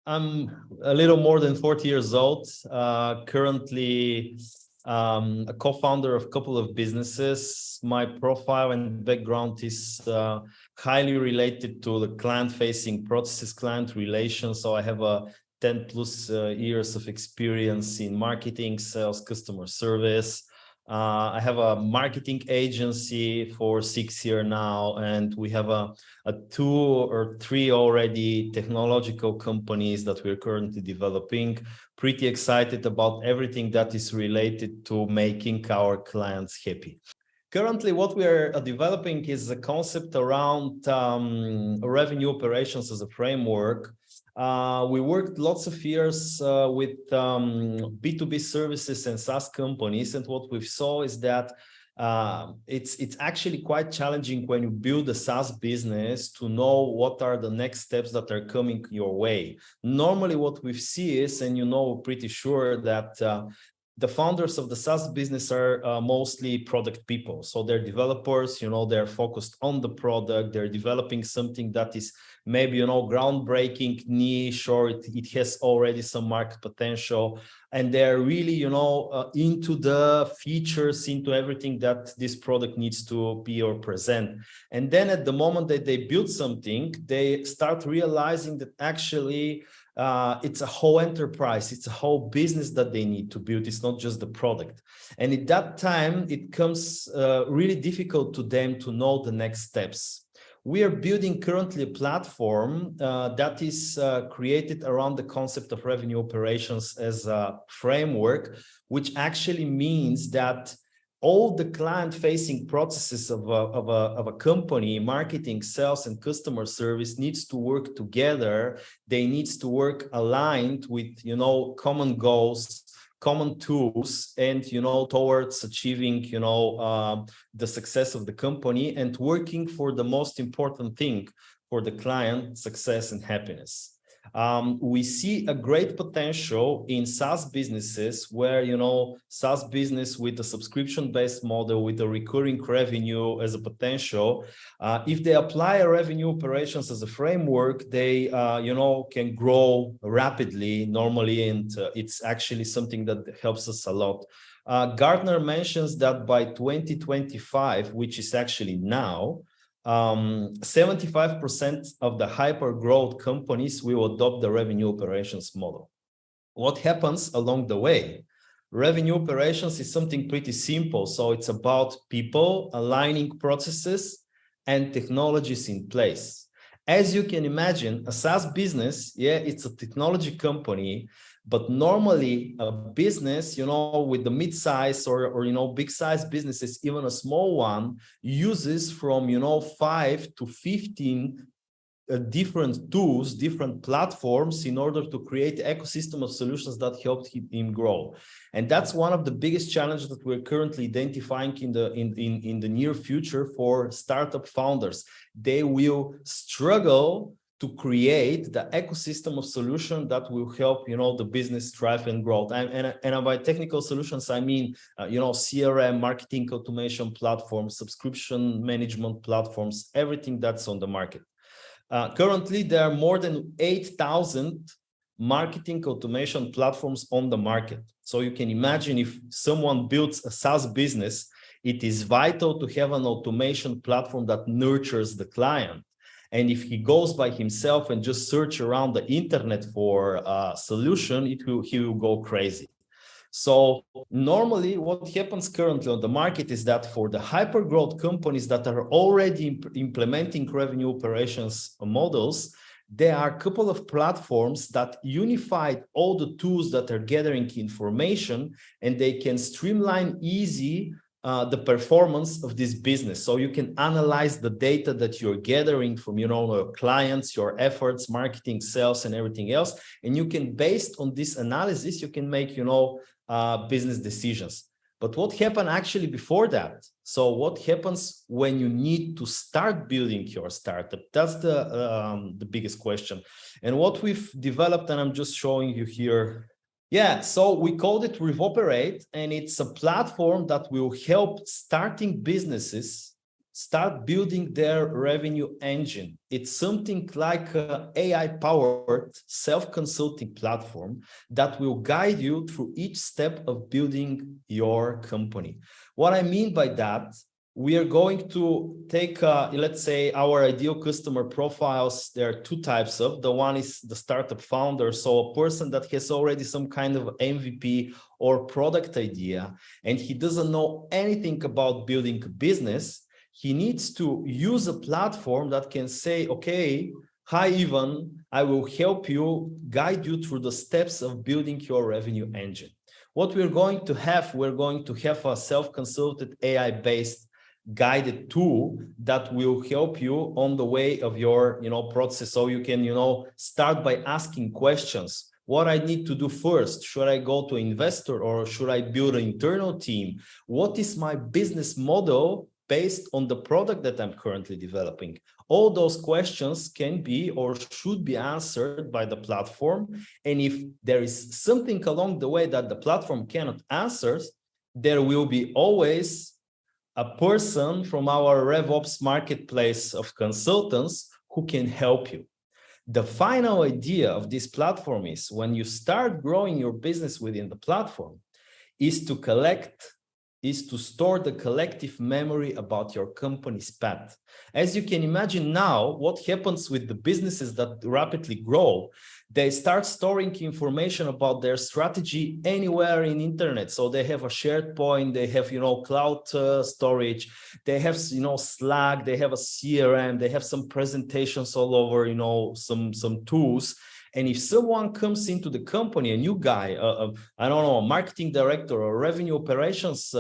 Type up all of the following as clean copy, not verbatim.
I'm a little more than 40 years old, currently a co-founder of a couple of businesses. My profile and background is highly related to the client-facing processes, client relations. So I have a 10 plus years of experience in marketing, sales, customer service. I have a marketing agency for 6 years now, and we have a 2 or 3 already technological companies that we're currently developing. Pretty excited about everything that is related to making our clients happy. Currently, what we are developing is a concept around revenue operations as a framework. We worked lots of years with B2B services and SaaS companies, and what we saw is that it's actually quite challenging when you build a SaaS business to know what are the next steps that are coming your way. Normally, what we see is, and pretty sure that the founders of the SaaS business are mostly product people. So they're developers, they're focused on the product, they're developing something that is maybe, groundbreaking, niche, or it has already some market potential. And they're really, into the features, into everything that this product needs to be or present. And then at the moment that they build something, they start realizing that actually it's a whole enterprise, it's a whole business that they need to build. It's not just the product. And at that time, it comes really difficult to them to know the next steps. We are building currently a platform that is created around the concept of revenue operations as a framework, which actually means that all the client-facing processes of a company, marketing, sales, and customer service needs to work together. They need to work aligned with, common goals, common tools, and, towards achieving, the success of the company and working for the most important thing for the client, success and happiness. We see a great potential in SaaS businesses where, SaaS business with a subscription-based model with a recurring revenue as a potential. If they apply a revenue operations as a framework, they, can grow rapidly normally. And it's actually something that helps us a lot. Gartner mentions that by 2025, which is actually now, 75% of the hyper growth companies will adopt the revenue operations model. What happens along the way? Revenue operations is something pretty simple. So it's about people aligning processes and technologies in place. As you can imagine, a SaaS business, it's a technology company, but normally a business, with the mid-size or big size businesses, even a small one, uses from, 5 to 15 different tools, different platforms in order to create an ecosystem of solutions that helped him grow. And that's one of the biggest challenges that we're currently identifying in the near future for startup founders. They will struggle to create the ecosystem of solution that will help, the business thrive and grow. And by technical solutions, I mean, CRM, marketing automation platforms, subscription management platforms, everything that's on the market. Currently, there are more than 8,000 marketing automation platforms on the market. So you can imagine if someone builds a SaaS business, it is vital to have an automation platform that nurtures the client. And if he goes by himself and just search around the internet for a solution, he will go crazy. So normally what happens currently on the market is that for the hyper growth companies that are already implementing revenue operations models, there are a couple of platforms that unified all the tools that are gathering information, and they can streamline easy the performance of this business. So you can analyze the data that you're gathering from, your clients, your efforts, marketing, sales, and everything else. And you can, based on this analysis, you can make, business decisions. But what happened actually before that? So what happens when you need to start building your startup? That's the biggest question. And what we've developed, and I'm just showing you here. So we called it Revoperate, and it's a platform that will help starting businesses start building their revenue engine. It's something like an AI-powered self-consulting platform that will guide you through each step of building your company. What I mean by that, we are going to take, let's say, our ideal customer profiles. There are two types of. The one is the startup founder, so a person that has already some kind of MVP or product idea, and he doesn't know anything about building a business. He needs to use a platform that can say, okay, hi, Ivan, I will help you, guide you through the steps of building your revenue engine. What we're going to have a self-consulted AI-based guided tool that will help you on the way of your process. So you can start by asking questions. What I need to do first? Should I go to investor or should I build an internal team? What is my business model based on the product that I'm currently developing? All those questions can be or should be answered by the platform. And if there is something along the way that the platform cannot answer, there will be always a person from our RevOps marketplace of consultants who can help you. The final idea of this platform is when you start growing your business within the platform is to store the collective memory about your company's path. As you can imagine now, what happens with the businesses that rapidly grow, they start storing information about their strategy anywhere in internet. So they have a shared point, they have, cloud storage, they have, Slack, they have a CRM, they have some presentations all over, some tools. And if someone comes into the company, a new guy, I don't know, a marketing director or revenue operations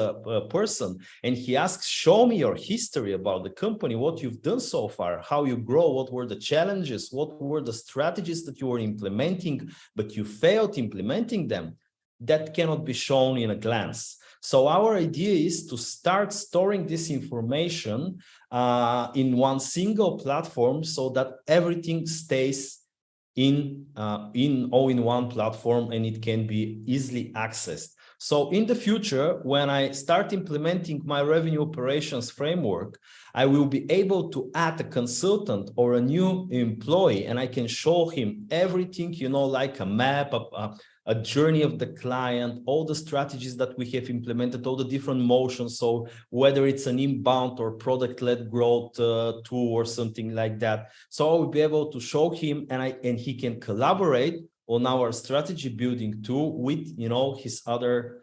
person, and he asks, show me your history about the company, what you've done so far, how you grow, what were the challenges, what were the strategies that you were implementing, but you failed implementing them, that cannot be shown in a glance. So our idea is to start storing this information in one single platform so that everything stays in all-in-one platform and it can be easily accessed. So in the future, when I start implementing my revenue operations framework, I will be able to add a consultant or a new employee, and I can show him everything, like a map, a journey of the client, all the strategies that we have implemented, all the different motions. So whether it's an inbound or product-led growth tool or something like that. So I will be able to show him, and he can collaborate on our strategy building tool with his other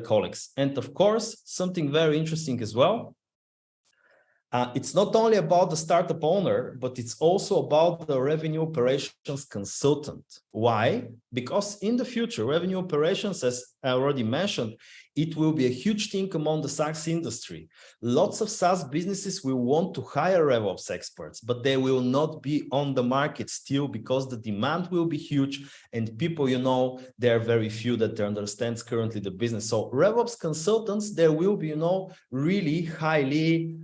colleagues. And of course, something very interesting as well. It's not only about the startup owner, but it's also about the revenue operations consultant. Why? Because in the future, revenue operations, as I already mentioned, it will be a huge thing among the SaaS industry. Lots of SaaS businesses will want to hire RevOps experts, but they will not be on the market still because the demand will be huge and people, there are very few that understands currently the business. So RevOps consultants, there will be, really highly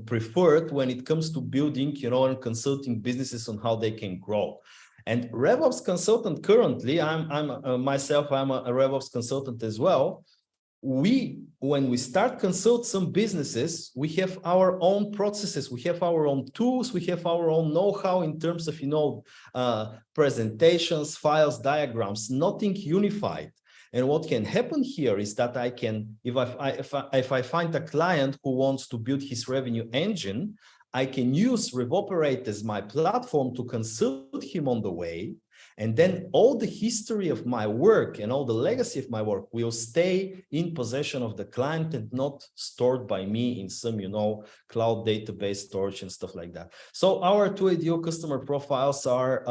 preferred when it comes to building, and consulting businesses on how they can grow. And RevOps consultant currently, I'm myself, I'm a RevOps consultant as well. When we start consult some businesses, we have our own processes, we have our own tools, we have our own know-how in terms of, presentations, files, diagrams, nothing unified. And what can happen here is that I can, if I find a client who wants to build his revenue engine, I can use Revoperate as my platform to consult him on the way. And then all the history of my work and all the legacy of my work will stay in possession of the client and not stored by me in some, cloud database storage and stuff like that. So our two ideal customer profiles are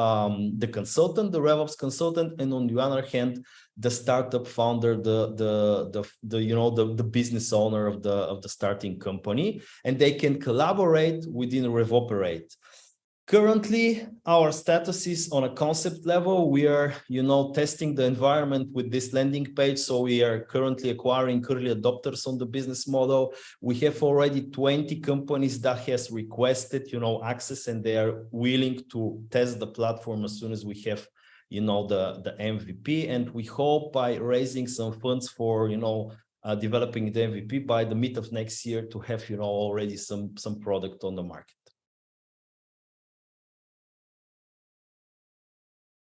the consultant, the RevOps consultant, and on the other hand, the startup founder, the business owner of the starting company, and they can collaborate within Revoperate. Currently, our status is on a concept level. We are, testing the environment with this landing page. So we are currently acquiring early adopters on the business model. We have already 20 companies that has requested, access, and they are willing to test the platform as soon as we have, the MVP. And we hope by raising some funds for, developing the MVP by the mid of next year to have, already some product on the market.